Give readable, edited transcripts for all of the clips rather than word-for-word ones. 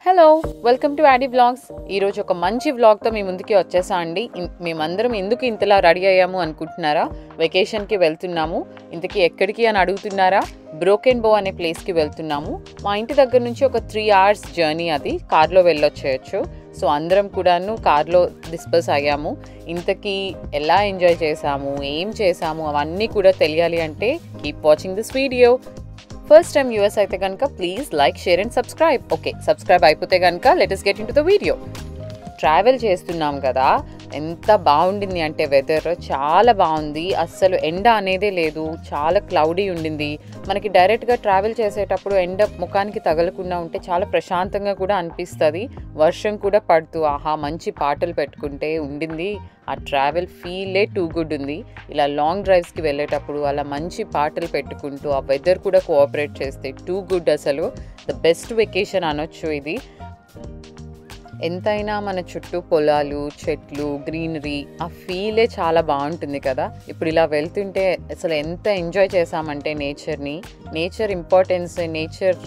Hello welcome to Addy vlogs. ఈరోజు ఒక మంచి వ్లాగ్తో మీ ముందుకి వచ్చేసా అండి. మేమందరం ఎందుకు ఇంతలా రెడీ అయ్యాము అనుకుంటున్నారా? వెకేషన్కి వెళ్తున్నాము. ఇంతకీ ఎక్కడికి అని అడుగుతున్నారా? బ్రోకెన్ బో అనే ప్లేస్కి వెళ్తున్నాము. మా ఇంటి దగ్గర నుంచి ఒక 3 hours జర్నీ, అది కార్లో వెళ్ళొచ్చేయచ్చు. సో అందరం కూడాను కార్లో డిస్పర్స్ అయ్యాము. ఇంతకీ ఎలా ఎంజాయ్ చేసాము, ఏం చేసాము అవన్నీ కూడా తెలియాలి అంటే keep watching this video. First time US అయితే కనుక please like, share and subscribe. Okay, subscribe అయిపోతే కనుక let us get into the video. Travel చేస్తున్నాం కదా, ఎంత బాగుండింది అంటే వెదర్ చాలా బాగుంది. అస్సలు ఎండ అనేదే లేదు, చాలా క్లౌడీ ఉండింది. మనకి డైరెక్ట్గా ట్రావెల్ చేసేటప్పుడు ఎండ ముఖానికి తగలకుండా ఉంటే చాలా ప్రశాంతంగా కూడా అనిపిస్తుంది. వర్షం కూడా పడుతూ ఆహా మంచి పాటలు పెట్టుకుంటే ఉండింది. ఆ ట్రావెల్ ఫీలే టూ గుడ్ ఉంది. ఇలా లాంగ్ డ్రైవ్స్కి వెళ్ళేటప్పుడు అలా మంచి పాటలు పెట్టుకుంటూ ఆ వెదర్ కూడా కోఆపరేట్ చేస్తే టూ గుడ్. అసలు ద బెస్ట్ వెకేషన్ అనొచ్చు ఇది. ఎంతైనా మన చుట్టూ పొలాలు, చెట్లు, గ్రీనరీ, ఆ ఫీలే చాలా బాగుంటుంది కదా. ఇప్పుడు ఇలా వెళ్తుంటే అసలు ఎంత ఎంజాయ్ చేసామంటే nature importance, nature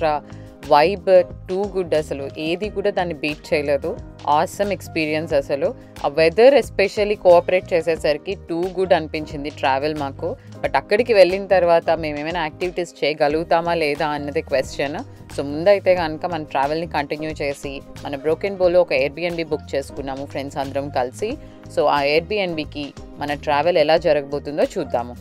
vibe too good. అసలు ఏది కూడా దాన్ని బీట్ చేయలేదు. ఆసమ్ ఎక్స్పీరియన్స్ అసలు. ఆ వెదర్ ఎస్పెషల్లీ కోఆపరేట్ చేసేసరికి టూ గుడ్ అనిపించింది ట్రావెల్ మాకు. బట్ అక్కడికి వెళ్ళిన తర్వాత మేము ఏమైనా యాక్టివిటీస్ చేయగలుగుతామా లేదా అన్నది క్వశ్చన్. సో ముందైతే కనుక మన ట్రావెల్ని కంటిన్యూ చేసి మన బ్రోకెన్ బోలో ఒక ఎయిర్బిఎన్బి బుక్ చేసుకున్నాము ఫ్రెండ్స్ అందరం కలిసి. సో ఆ ఎయిర్బిఎన్బికి మన ట్రావెల్ ఎలా జరగబోతుందో చూద్దాము.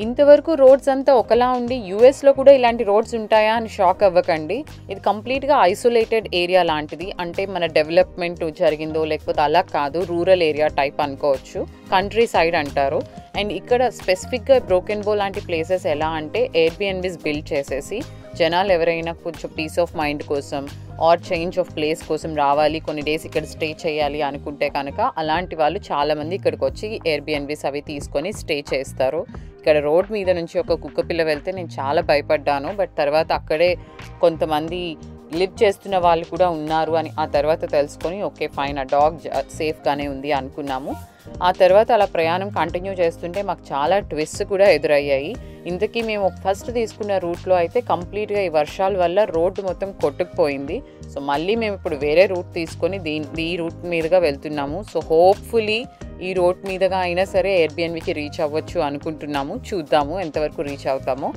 ఇంతవరకు రోడ్స్ అంతా ఒకలా ఉండి యూఎస్లో కూడా ఇలాంటి రోడ్స్ ఉంటాయా అని షాక్ అవ్వకండి. ఇది కంప్లీట్గా ఐసోలేటెడ్ ఏరియా లాంటిది. అంటే మన డెవలప్మెంట్ జరిగిందో లేకపోతే అలా కాదు, రూరల్ ఏరియా టైప్ అనుకోవచ్చు. కంట్రీ సైడ్ అంటారు. అండ్ ఇక్కడ స్పెసిఫిక్గా బ్రోకెన్ బో లాంటి ప్లేసెస్ ఎలా అంటే ఎయిర్బిఎన్బిస్ బిల్డ్ చేసేసి జనాలు ఎవరైనా కొంచెం పీస్ ఆఫ్ మైండ్ కోసం ఆర్ చేంజ్ ఆఫ్ ప్లేస్ కోసం రావాలి, కొన్ని డేస్ ఇక్కడ స్టే చేయాలి అనుకుంటే కనుక అలాంటి వాళ్ళు చాలామంది ఇక్కడికి వచ్చి ఎయిర్బిఎన్బిస్ అవి తీసుకొని స్టే చేస్తారు. ఇక్కడ రోడ్ మీద నుంచి ఒక కుక్కపిల్ల వెళ్తే నేను చాలా భయపడ్డాను. బట్ తర్వాత అక్కడే కొంతమంది లివ్ చేస్తున్న వాళ్ళు కూడా ఉన్నారు అని ఆ తర్వాత తెలుసుకొని ఓకే ఫైన్, ఆ డాగ్ సేఫ్గానే ఉంది అనుకున్నాము. ఆ తర్వాత అలా ప్రయాణం కంటిన్యూ చేస్తుంటే మాకు చాలా ట్విస్ట్ కూడా ఎదురయ్యాయి. ఇంతకీ మేము ఫస్ట్ తీసుకున్న రూట్లో అయితే కంప్లీట్గా ఈ వర్షాల వల్ల రోడ్డు మొత్తం కొట్టుకుపోయింది. సో మళ్ళీ మేము ఇప్పుడు వేరే రూట్ తీసుకొని ఈ రూట్ మీదుగా వెళ్తున్నాము. సో హోప్ఫుల్లీ ఈ రోడ్ మీదుగా అయినా సరే ఎయిర్బిఎన్బికి రీచ్ అవ్వచ్చు అనుకుంటున్నాము. చూద్దాము ఎంతవరకు రీచ్ అవుతామో.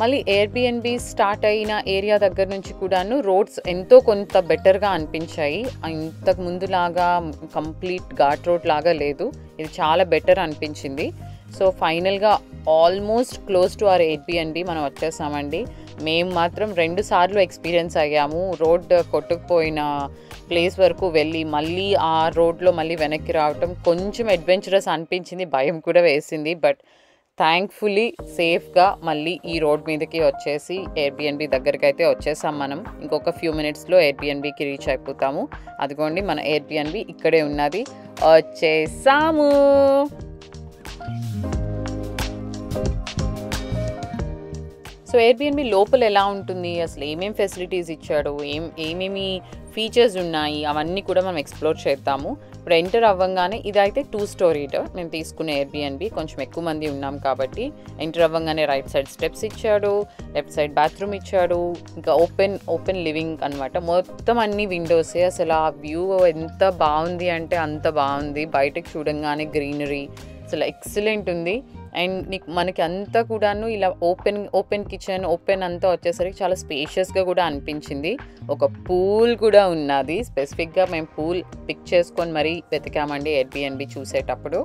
మళ్ళీ ఎయిర్బిఎన్బి స్టార్ట్ అయిన ఏరియా దగ్గర నుంచి కూడాను రోడ్స్ ఎంతో కొంత బెటర్గా అనిపించాయి. ఇంతకు ముందులాగా కంప్లీట్ ఘాట్ రోడ్ లాగా లేదు, ఇది చాలా బెటర్ అనిపించింది. సో ఫైనల్గా almost close to our Airbnb మనం వచ్చేసామండి. మేము మాత్రం 2 సార్లు ఎక్స్పీరియన్స్ అయ్యాము. రోడ్ కొట్టుకుపోయిన ప్లేస్ వరకు వెళ్ళి మళ్ళీ ఆ రోడ్లో మళ్ళీ వెనక్కి రావటం కొంచెం అడ్వెంచరస్ అనిపించింది, భయం కూడా వేసింది. బట్ థ్యాంక్ఫుల్లీ సేఫ్గా మళ్ళీ ఈ రోడ్ మీదకి వచ్చేసి ఎయిర్బిఎన్బి దగ్గరికి అయితే వచ్చేసాం మనం. ఇంకొక ఫ్యూ మినిట్స్లో ఎయిర్బిఎన్బికి రీచ్ అయిపోతాము. అదిగోండి మన ఎయిర్బిఎన్బి ఇక్కడే ఉన్నది, వచ్చేసాము. సో ఎయిర్బిఎన్బి లోపల ఎలా ఉంటుంది, అసలు ఏమేమి ఫెసిలిటీస్ ఇచ్చాడు, ఏమేమి ఫీచర్స్ ఉన్నాయి అవన్నీ కూడా మనం ఎక్స్ప్లోర్ చేద్దాము. ఇప్పుడు ఎంటర్ అవ్వగానే ఇదైతే 2 storied మేము తీసుకునే ఎయిర్బిఎన్బి. కొంచెం ఎక్కువ మంది ఉన్నాం కాబట్టి ఎంటర్ అవ్వగానే రైట్ సైడ్ స్టెప్స్ ఇచ్చాడు, లెఫ్ట్ సైడ్ బాత్రూమ్ ఇచ్చాడు, ఇంకా ఓపెన్ లివింగ్ అనమాట. మొత్తం అన్ని విండోసే. అసలు ఆ వ్యూ ఎంత బాగుంది అంటే అంత బాగుంది. బయటకు చూడంగానే గ్రీనరీ అసలు ఎక్సలెంట్ ఉంది. అండ్ మనకి అంతా కూడాను ఇలా ఓపెన్ కిచెన్, ఓపెన్ అంతా వచ్చేసరికి చాలా స్పేషియస్గా కూడా అనిపించింది. ఒక పూల్ కూడా ఉన్నది. స్పెసిఫిక్గా మేము పూల్ పిక్ చేసుకొని మరీ వెతికామండి ఎయిర్బిఎన్బి చూసేటప్పుడు.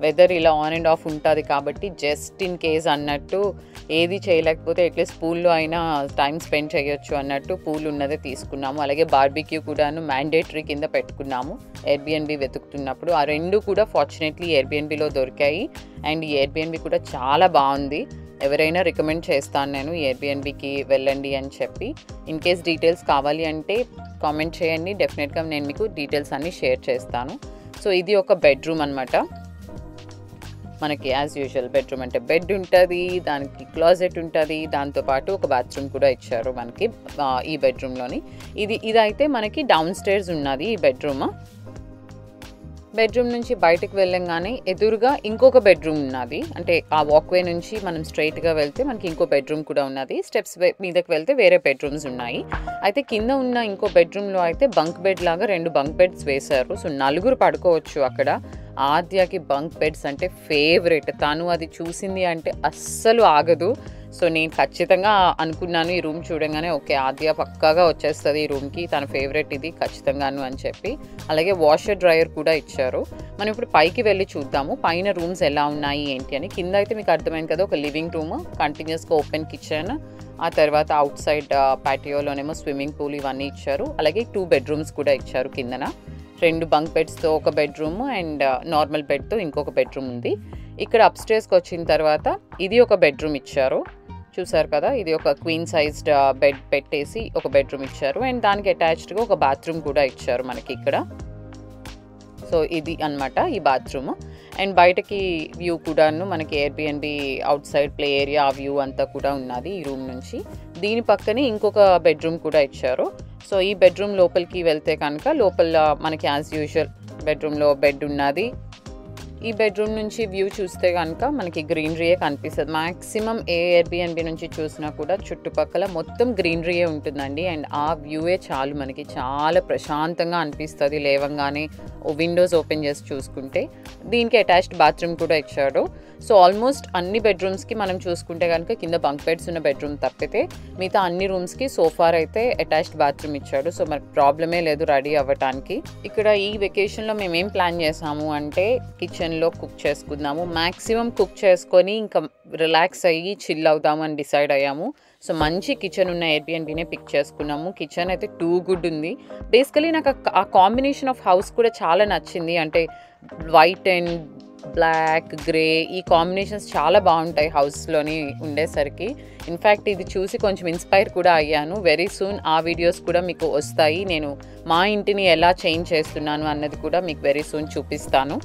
వెదర్ ఇలా ఆన్ అండ్ ఆఫ్ ఉంటుంది కాబట్టి జస్ట్ ఇన్ కేస్ అన్నట్టు ఏది చేయలేకపోతే అట్లీస్ట్ పూల్లో అయినా టైం స్పెండ్ చేయొచ్చు అన్నట్టు పూల్ ఉన్నదే తీసుకున్నాము. అలాగే బార్బిక్యూ కూడాను మ్యాండేటరీ కింద పెట్టుకున్నాము ఎయిర్బిఎన్బి వెతుకుతున్నప్పుడు. ఆ 2 కూడా ఫార్చునేట్లీ ఎయిర్బిఎన్బిలో దొరికాయి. అండ్ ఈ ఎయిర్బిఎన్బి కూడా చాలా బాగుంది. ఎవరైనా రికమెండ్ చేస్తాను నేను ఎయిర్బిఎన్బికి వెళ్ళండి అని చెప్పి. ఇన్ కేస్ డీటెయిల్స్ కావాలి అంటే కామెంట్ చేయండి. డెఫినెట్గా నేను మీకు డీటెయిల్స్ అన్నీ షేర్ చేస్తాను. సో ఇది ఒక బెడ్రూమ్ అనమాట. మనకి యాజ్ యూజువల్ బెడ్రూమ్ అంటే బెడ్ ఉంటుంది, దానికి క్లాజెట్ ఉంటుంది, దాంతోపాటు ఒక బాత్రూమ్ కూడా ఇచ్చారు మనకి ఈ బెడ్రూమ్లోని. ఇదైతే మనకి డౌన్ స్టేర్స్ ఉన్నది ఈ బెడ్రూమ్. బెడ్రూమ్ నుంచి బయటకు వెళ్ళంగానే ఎదురుగా ఇంకొక బెడ్రూమ్ ఉన్నది. అంటే ఆ వాక్వే నుంచి మనం స్ట్రైట్గా వెళ్తే మనకి ఇంకో బెడ్రూమ్ కూడా ఉన్నది. స్టెప్స్ మీదకి వెళ్తే వేరే బెడ్రూమ్స్ ఉన్నాయి. అయితే కింద ఉన్న ఇంకో బెడ్రూమ్లో అయితే బంక్ బెడ్ లాగా 2 బంక్ బెడ్స్ వేశారు. సో 4 పడుకోవచ్చు అక్కడ. ఆద్యకి బంక్ బెడ్స్ అంటే ఫేవరెట్. తను అది చూసింది అంటే అస్సలు ఆగదు. సో నేను ఖచ్చితంగా అనుకున్నాను ఈ రూమ్ చూడంగానే, ఓకే ఆద్య పక్కాగా వచ్చేస్తుంది ఈ రూమ్కి, తన ఫేవరెట్ ఇది ఖచ్చితంగాను అని చెప్పి. అలాగే వాషర్ డ్రయర్ కూడా ఇచ్చారు. మనం ఇప్పుడు పైకి వెళ్ళి చూద్దాము పైన రూమ్స్ ఎలా ఉన్నాయి ఏంటి అని. కింద అయితే మీకు అర్థమైంది కదా, ఒక లివింగ్ రూమ్, కంటిన్యూస్గా ఓపెన్ కిచెన్, ఆ తర్వాత అవుట్ సైడ్ పాటియోలోనేమో స్విమ్మింగ్ పూల్ ఇవన్నీ ఇచ్చారు. అలాగే 2 బెడ్రూమ్స్ కూడా ఇచ్చారు కిందన. 2 బంక్ బెడ్స్తో ఒక బెడ్రూమ్ అండ్ నార్మల్ బెడ్తో ఇంకొక బెడ్రూమ్ ఉంది. ఇక్కడ అప్స్టేర్స్కి వచ్చిన తర్వాత ఇది ఒక బెడ్రూమ్ ఇచ్చారు. చూసారు కదా, ఇది ఒక క్వీన్ సైజ్డ్ బెడ్ పెట్టేసి ఒక బెడ్రూమ్ ఇచ్చారు. అండ్ దానికి అటాచ్డ్గా ఒక బాత్రూమ్ కూడా ఇచ్చారు మనకి ఇక్కడ. సో ఇది అన్నమాట ఈ బాత్రూమ్. అండ్ బయటకి వ్యూ కూడాను మనకి Airbnb out side play area ఆ వ్యూ అంతా కూడా ఉన్నది ఈ రూమ్ నుంచి. దీని పక్కనే ఇంకొక బెడ్రూమ్ కూడా ఇచ్చారు. సో ఈ బెడ్రూమ్ లోపలికి వెళ్తే కనుక లోపల మనకి యాజ్ యూజువల్ బెడ్రూమ్లో బెడ్ ఉన్నది. ఈ బెడ్రూమ్ నుంచి వ్యూ చూస్తే కనుక మనకి గ్రీనరీయే కనిపిస్తుంది. మ్యాక్సిమం ఏ ఎయిర్బిఎన్బి నుంచి చూసినా కూడా చుట్టుపక్కల మొత్తం గ్రీనరీయే ఉంటుందండి. అండ్ ఆ వ్యూయే చాలు మనకి, చాలా ప్రశాంతంగా అనిపిస్తుంది లేవంగానే విండోస్ ఓపెన్ చేసి చూసుకుంటే. దీనికి అటాచ్డ్ బాత్రూమ్ కూడా ఇచ్చాడు. సో ఆల్మోస్ట్ అన్ని బెడ్రూమ్స్కి మనం చూసుకుంటే కనుక కింద బంక్ బెడ్స్ ఉన్న బెడ్రూమ్ తప్పితే మిగతా అన్ని రూమ్స్కి సోఫార్ అయితే అటాచ్డ్ బాత్రూమ్ ఇచ్చాడు. సో మనకు ప్రాబ్లమే లేదు రెడీ అవ్వటానికి. ఇక్కడ ఈ వెకేషన్లో మేము ఏం ప్లాన్ చేసాము అంటే కిచెన్లో కుక్ చేసుకుందాము, మ్యాక్సిమం కుక్ చేసుకొని ఇంకా రిలాక్స్ అయ్యి చిల్ అవుదాము అని డిసైడ్ అయ్యాము. సో మంచి కిచెన్ ఉన్న ఎయిర్బిఎన్బినే పిక్ చేసుకున్నాము. కిచెన్ అయితే టూ గుడ్ ఉంది. బేసికలీ నాకు ఆ కాంబినేషన్ ఆఫ్ హౌస్ కూడా చాలా నచ్చింది. అంటే వైట్ అండ్ బ్లాక్, గ్రే ఈ కాంబినేషన్స్ చాలా బాగుంటాయి హౌస్లోని ఉండేసరికి. ఇన్ఫ్యాక్ట్ ఇది చూసి కొంచెం ఇన్స్పైర్ కూడా అయ్యాను. వెరీ సూన్ ఆ వీడియోస్ కూడా మీకు వస్తాయి. నేను మా ఇంటిని ఎలా చేంజ్ చేస్తున్నాను అన్నది కూడా మీకు వెరీ సూన్ చూపిస్తాను.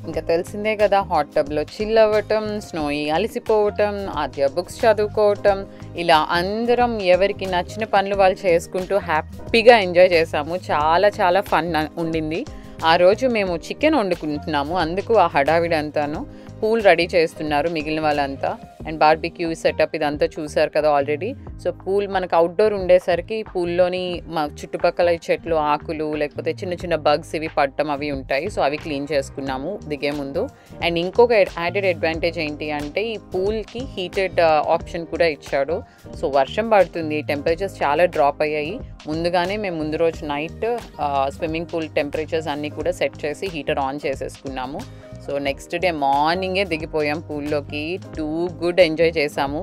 ఇంకా తెలిసిందే కదా, హాట్ టబ్లో చిల్ అవ్వటం, స్నోయి అలసిపోవటం, ఆద్య బుక్స్ చదువుకోవటం, ఇలా అందరం ఎవరికి నచ్చిన పనులు వాళ్ళు చేసుకుంటూ హ్యాపీగా ఎంజాయ్ చేసాము. చాలా చాలా ఫన్ ఉండింది. ఆ రోజు మేము చికెన్ వండుకుంటున్నాము, అందుకు ఆ హడావిడి అంతాను. పూల్ రెడీ చేస్తున్నారు మిగిలిన వాళ్ళంతా. అండ్ బార్బిక్యూ సెటప్ ఇదంతా చూసారు కదా ఆల్రెడీ. సో పూల్ మనకు అవుట్డోర్ ఉండేసరికి పూల్లోని మా చుట్టుపక్కల చెట్లు, ఆకులు, లేకపోతే చిన్న చిన్న బగ్స్ ఇవి పడటం అవి ఉంటాయి. సో అవి క్లీన్ చేసుకున్నాము దిగే ముందు. అండ్ ఇంకొక యాడెడ్ అడ్వాంటేజ్ ఏంటి అంటే ఈ పూల్కి హీటెడ్ ఆప్షన్ కూడా ఇచ్చాడు. సో వర్షం పడుతుంది, టెంపరేచర్స్ చాలా డ్రాప్ అయ్యాయి. ముందుగానే మేము ముందు రోజు నైట్ స్విమ్మింగ్ పూల్ టెంపరేచర్స్ అన్నీ కూడా సెట్ చేసి హీటర్ ఆన్ చేసేసుకున్నాము. సో నెక్స్ట్ డే మార్నింగే దిగిపోయాం పూల్లోకి. టూ గుడ్ ఎంజాయ్ చేసాము.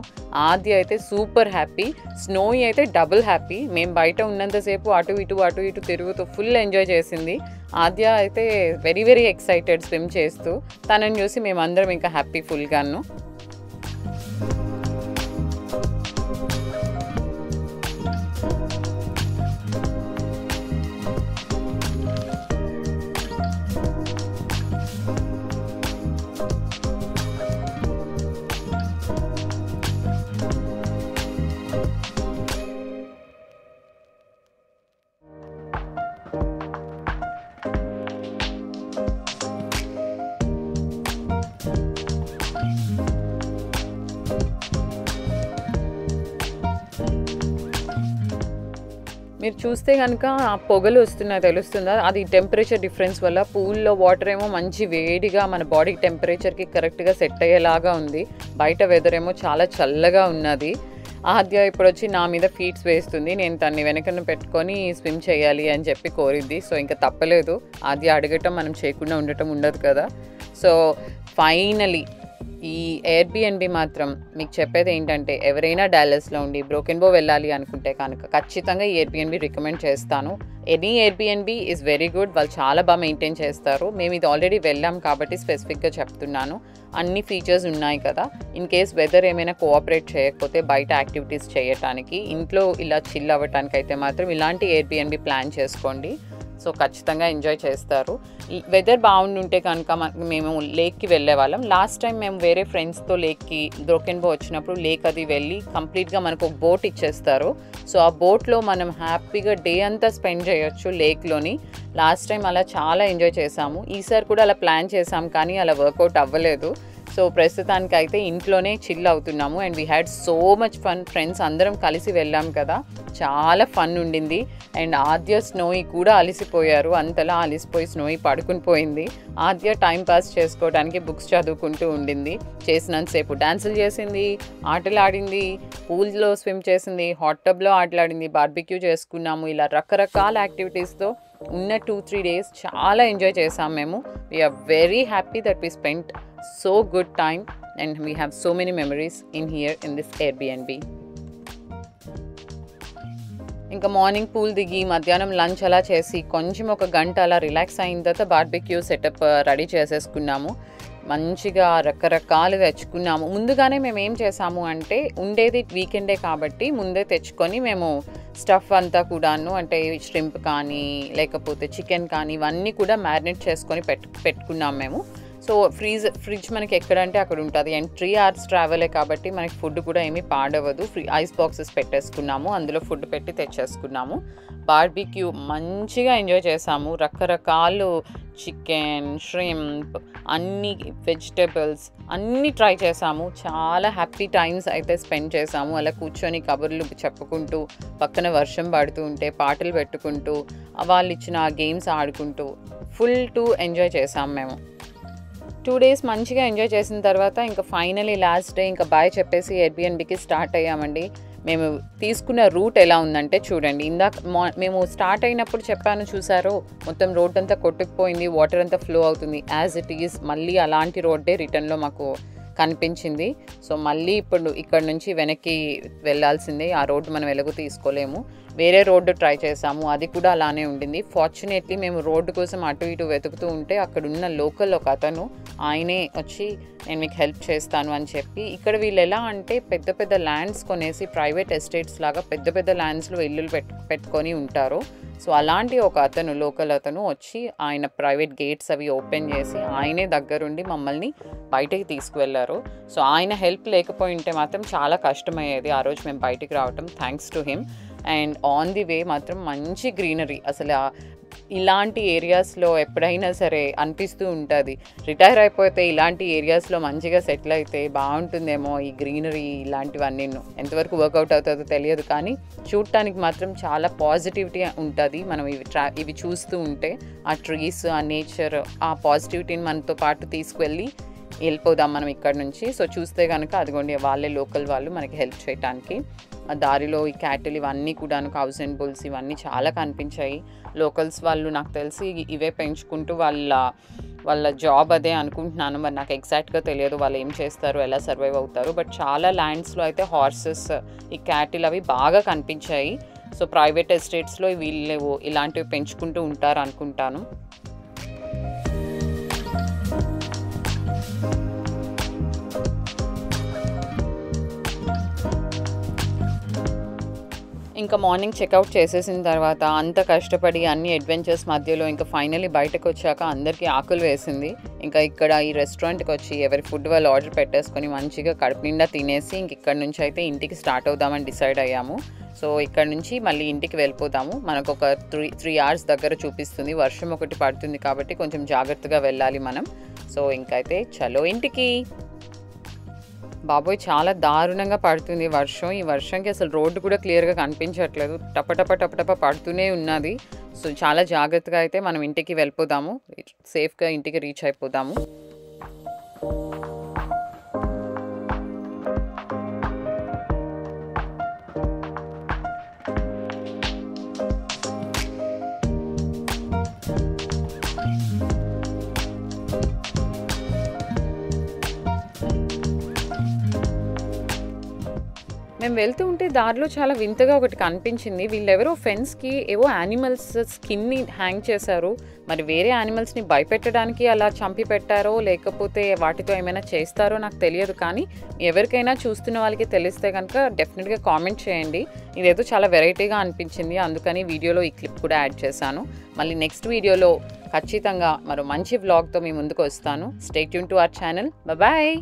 ఆద్య అయితే సూపర్ హ్యాపీ, స్నోయి అయితే డబుల్ హ్యాపీ. మేము బయట ఉన్నంతసేపు అటు ఇటు తిరుగుతూ ఫుల్ ఎంజాయ్ చేసింది. ఆద్య అయితే వెరీ వెరీ ఎక్సైటెడ్ స్విమ్ చేస్తూ. తనని చూసి మేమందరం ఇంకా హ్యాపీ ఫుల్గాను. మీరు చూస్తే కనుక ఆ పొగలు వస్తున్నాయి తెలుస్తుందా, అది టెంపరేచర్ డిఫరెన్స్ వల్ల. పూల్లో వాటర్ ఏమో మంచి వేడిగా మన బాడీ టెంపరేచర్కి కరెక్ట్గా సెట్ అయ్యేలాగా ఉంది. బయట వెదర్ ఏమో చాలా చల్లగా ఉన్నది. ఆద్య ఇప్పుడు వచ్చి నా మీద ఫీట్స్ వేస్తుంది. నేను తన్ని వెనకను పెట్టుకొని స్విమ్ చేయాలి అని చెప్పి కోరిద్ది. సో ఇంకా తప్పలేదు, ఆద్య అడగటం మనం చేయకుండా ఉండటం ఉండదు కదా. సో ఫైనలీ ఈ ఎయిర్‌బిఎన్‌బి మాత్రం మీకు చెప్పేది ఏంటంటే, ఎవరైనా డాలస్‌లో ఉండి బ్రోకెన్ బో వెళ్ళాలి అనుకుంటే కనుక ఖచ్చితంగా ఈ ఎయిర్‌బిఎన్‌బి రికమెండ్ చేస్తాను. Any Airbnb is very good. వాళ్ళు చాలా బాగా మెయింటైన్ చేస్తారు. మేము ఇది ఆల్రెడీ వెళ్ళాం కాబట్టి స్పెసిఫిక్‌గా చెప్తున్నాను. అన్ని ఫీచర్స్ ఉన్నాయి కదా! ఇన్ కేస్ వెదర్ ఏమైనా కోఆపరేట్ చేయకపోతే బయట యాక్టివిటీస్ చేయటానికి, ఇంట్లో ఇలా చిల్ అవ్వటానికైతే మాత్రం ఇలాంటి ఎయిర్‌బిఎన్‌బి ప్లాన్ చేసుకోండి. సో ఖచ్చితంగా ఎంజాయ్ చేస్తారు. వెదర్ బాగుండుంటే కనుక మేము లేక్‌కి వెళ్ళేవాళ్ళం. లాస్ట్ టైం మేము వేరే ఫ్రెండ్స్‌తో లేక్‌కి బ్రోకెన్ బో వచ్చినప్పుడు లేక్ అది వెళ్ళి కంప్లీట్‌గా మనకు ఒక బోట్ ఇచ్చేస్తారు. సో ఆ బోట్‌లో మనం హ్యాపీగా డే అంతా స్పెండ్ చేయొచ్చు లేక్‌లోని. లాస్ట్ టైం అలా చాలా ఎంజాయ్ చేశాము. ఈసారి కూడా అలా ప్లాన్ చేశాం కానీ అలా వర్కౌట్ అవ్వలేదు. సో ప్రస్తుతానికైతే ఇంట్లోనే చిల్ అవుతున్నాము. And we had so much fun. Friends అందరం కలిసి వెళ్ళాం కదా, చాలా ఫన్ ఉండింది. అండ్ ఆద్య స్నోయి కూడా అలిసిపోయారు. అంతలా అలిసిపోయి స్నోయి పడుకుని పోయింది. ఆద్య టైం పాస్ చేసుకోవడానికి బుక్స్ చదువుకుంటూ ఉండింది. చేసినంతసేపు డాన్సులు చేసింది, ఆటలు ఆడింది, పూల్లో స్విమ్ చేసింది, హాట్ టబ్లో ఆటలాడింది, బార్బిక్యూ చేసుకున్నాము. ఇలా రకరకాల యాక్టివిటీస్తో ఉన్న 2-3 days చాలా ఎంజాయ్ చేసాం మేము. We are very happy that we spent so good time and we have so many memories in here in this Airbnb. ఇంకా మార్నింగ్ పూల్ దిగి మధ్యాహ్నం లంచ్ అలా చేసి కొంచెం ఒక గంట అలా రిలాక్స్ అయిన తర్వాత బార్బిక్యూ సెటప్ రెడీ చేసేసుకున్నాము. మంచిగా రకరకాలు తెచ్చుకున్నాము. ముందుగానే మేము ఏం చేసాము అంటే, ఉండేది వీకెండే కాబట్టి ముందే తెచ్చుకొని మేము స్టఫ్ అంతా కూడాను, అంటే ష్రింప్ కానీ లేకపోతే చికెన్ కానీ ఇవన్నీ కూడా మ్యారినేట్ చేసుకొని పెట్టుకున్నాం మేము. సో ఫ్రిడ్జ్ మనకి ఎక్కడంటే అక్కడ ఉంటుంది. అండ్ 3 hours ట్రావెలే కాబట్టి మనకి ఫుడ్ కూడా ఏమీ పాడవదు. ఐస్ బాక్సెస్ పెట్టేసుకున్నాము, అందులో ఫుడ్ పెట్టి తెచ్చేసుకున్నాము. బార్బిక్యూ మంచిగా ఎంజాయ్ చేసాము. రకరకాలు చికెన్, ష్రింప్, అన్ని వెజిటేబుల్స్ అన్నీ ట్రై చేసాము. చాలా హ్యాపీ టైమ్స్ అయితే స్పెండ్ చేసాము. అలా కూర్చొని కబుర్లు చెప్పుకుంటూ, పక్కన వర్షం పడుతూ ఉంటే పాటలు పెట్టుకుంటూ, వాళ్ళు ఇచ్చిన గేమ్స్ ఆడుకుంటూ ఫుల్ టు ఎంజాయ్ చేసాము మేము. 2 days మంచిగా ఎంజాయ్ చేసిన తర్వాత ఇంకా ఫైనలీ లాస్ట్ డే ఇంకా బాయ్ చెప్పేసి ఎయిర్‌బిఎన్‌బికి స్టార్ట్ అయ్యామండి. మేము తీసుకున్న రూట్ ఎలా ఉందంటే చూడండి. మేము స్టార్ట్ అయినప్పుడు చెప్పాను, చూసారో మొత్తం రోడ్ అంతా కొట్టుకుపోయింది, వాటర్ అంతా ఫ్లో అవుతుంది. యాజ్ ఇట్ ఈజ్ మళ్ళీ అలాంటి రోడ్డే రిటర్న్లో మాకు కనిపించింది. సో మళ్ళీ ఇప్పుడు ఇక్కడ నుంచి వెనక్కి వెళ్ళాల్సిందే. ఆ రోడ్డు మనం ఎలాగో తీసుకోలేము. వేరే రోడ్డు ట్రై చేసాము, అది కూడా అలానే ఉండింది. ఫార్చునేట్లీ మేము రోడ్డు కోసం అటు ఇటు వెతుకుతూ ఉంటే అక్కడున్న లోకల్ ఒక అతను, ఆయనే వచ్చి నేను మీకు హెల్ప్ చేస్తాను అని చెప్పి, ఇక్కడ వీళ్ళు ఎలా అంటే పెద్ద పెద్ద ల్యాండ్స్ కొనేసి ప్రైవేట్ ఎస్టేట్స్ లాగా పెద్ద పెద్ద ల్యాండ్స్లో ఇల్లులు పెట్టుకొని ఉంటారు. సో అలాంటి ఒక అతను, లోకల్ అతను వచ్చి ఆయన ప్రైవేట్ గేట్స్ అవి ఓపెన్ చేసి ఆయనే దగ్గరుండి మమ్మల్ని బయటికి తీసుకువెళ్ళారు. సో ఆయన హెల్ప్ లేకపోయి ఉంటే మాత్రం చాలా కష్టమయ్యేది ఆ రోజు మేము బయటికి రావటం. Thanks to him. And on the way మాత్రం మంచి గ్రీనరీ. అసలు ఇలాంటి ఏరియాస్లో ఎప్పుడైనా సరే అనిపిస్తూ ఉంటుంది, రిటైర్ అయిపోతే ఇలాంటి ఏరియాస్లో మంచిగా సెటిల్ అయితే బాగుంటుందేమో ఈ గ్రీనరీ ఇలాంటివన్నీ. ఎంతవరకు వర్కౌట్ అవుతుందో తెలియదు కానీ చూడటానికి మాత్రం చాలా పాజిటివిటీ ఉంటుంది. మనం ఇవి చూస్తూ ఉంటే ఆ ట్రీస్, ఆ నేచర్, ఆ పాజిటివిటీని మనతో పాటు తీసుకువెళ్ళి వెళ్ళిపోదాం మనం ఇక్కడ నుంచి. సో చూస్తే కనుక అదిగోండి వాళ్ళే లోకల్ వాళ్ళు మనకి హెల్ప్ చేయడానికి. ఆ దారిలో ఈ క్యాటిల్ ఇవన్నీ కూడా కౌస్ అండ్ బుల్స్ ఇవన్నీ చాలా కనిపించాయి. లోకల్స్ వాళ్ళు నాకు తెలిసి ఇవే పెంచుకుంటూ వాళ్ళ జాబ్ అదే అనుకుంటున్నాను. మరి నాకు ఎగ్జాక్ట్గా తెలియదు వాళ్ళు ఏం చేస్తారు, ఎలా సర్వైవ్ అవుతారు. బట్ చాలా ల్యాండ్స్లో అయితే హార్సెస్, ఈ క్యాటిల్ అవి బాగా కనిపించాయి. సో ప్రైవేట్ ఎస్టేట్స్లో వీళ్ళు ఇలాంటివి పెంచుకుంటూ ఉంటారు అనుకుంటాను. ఇంకా మార్నింగ్ చెక్అవుట్ చేసేసిన తర్వాత అంత కష్టపడి అన్ని అడ్వెంచర్స్ మధ్యలో ఇంకా ఫైనలీ బయటకు వచ్చాక అందరికీ ఆకలి వేసింది. ఇంకా ఇక్కడ ఈ రెస్టారెంట్కి వచ్చి ఎవరి ఫుడ్ వాళ్ళు ఆర్డర్ పెట్టేసుకొని మంచిగా కడుపు నిండా తినేసి ఇంక ఇక్కడ నుంచి అయితే ఇంటికి స్టార్ట్ అవుదామని డిసైడ్ అయ్యాము. సో ఇక్కడ నుంచి మళ్ళీ ఇంటికి వెళ్ళిపోతాము. మనకు ఒక 3 hours దగ్గర చూపిస్తుంది. వర్షం ఒకటి పడుతుంది కాబట్టి కొంచెం జాగ్రత్తగా వెళ్ళాలి మనం. సో ఇంకైతే చలో ఇంటికి. బాబోయ్ చాలా దారుణంగా పడుతుంది వర్షం. ఈ వర్షంకి అసలు రోడ్డు కూడా క్లియర్గా కనిపించట్లేదు, టపటప పడుతూనే ఉన్నది. సో చాలా జాగ్రత్తగా అయితే మనం ఇంటికి వెళ్ళిపోదాము, సేఫ్గా ఇంటికి రీచ్ అయిపోదాము. మేము వెళ్తూ ఉంటే దారిలో చాలా వింతగా ఒకటి కనిపించింది. వీళ్ళెవరో ఫెన్స్‌కి ఏవో యానిమల్స్ స్కిన్‌ని హ్యాంగ్ చేశారు. మరి వేరే యానిమల్స్‌ని భయపెట్టడానికి అలా చంపి పెట్టారో, లేకపోతే వాటితో ఏమైనా చేస్తారో నాకు తెలియదు. కానీ ఎవరికైనా చూస్తున్న వాళ్ళకి తెలిస్తే గనుక డెఫినిట్‌గా కామెంట్ చేయండి. ఇదేదో చాలా వెరైటీగా అనిపించింది. అందుకని వీడియోలో ఈ క్లిప్ కూడా యాడ్ చేశాను. మళ్ళీ నెక్స్ట్ వీడియోలో ఖచ్చితంగా మరో మంచి వ్లాగ్‌తో మీ ముందుకు వస్తాను. Stay tune to our channel. Bye.